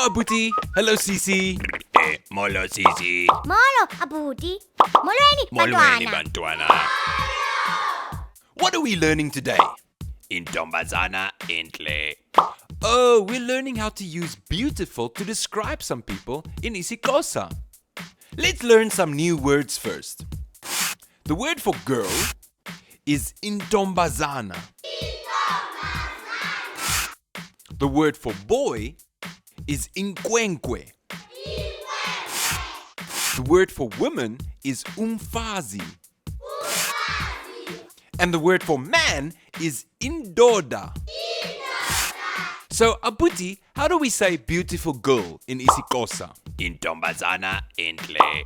Hello, Abuti. Hello, Sisi. Molo sisi. Molo, Abuti. Molweni, Molweni bantwana. bantwana. What are we learning today? Intombazana entle. Oh, we're learning how to use beautiful to describe some people in isiXhosa. Let's learn some new words first. The word for girl is intombazana. The word for boy is inkwenkwe. The word for woman is umfazi. And the word for man is indoda. So, Abuti, how do we say beautiful girl in isiXhosa? Intombazana entle.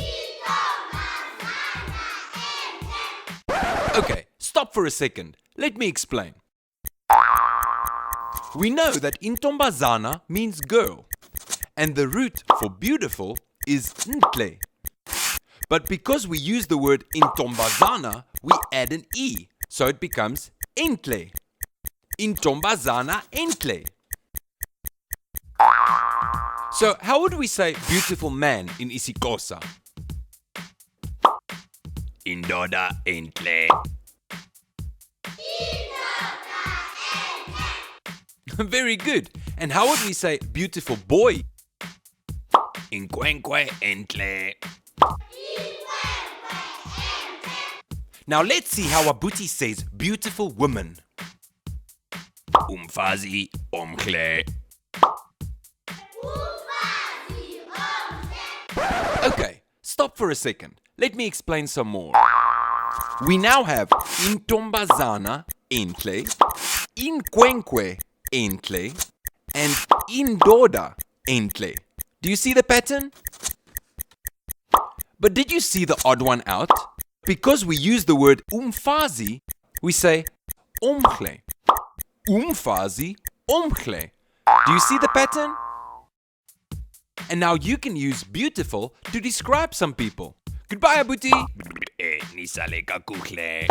Okay, stop for a second. Let me explain. We know that intombazana means girl, and the root for beautiful is ntle. But because we use the word intombazana, we add an e, so it becomes entle. Intombazana entle. So, how would we say beautiful man in isiXhosa? Indoda entle. Very good. And how would we say beautiful boy? Inkwenkwe entle. Now let's see how Abuti says beautiful woman. Umfazi omhle. Okay, stop for a second. Let me explain some more. We now have intombazana entle, inkwenkwe entle, and indoda entle. Do you see the pattern? But did you see the odd one out? Because we use the word umfazi, we say omhle. Umfazi omhle. Do you see the pattern? And now you can use beautiful to describe some people. Goodbye, Abuti. Nisale kakuhle.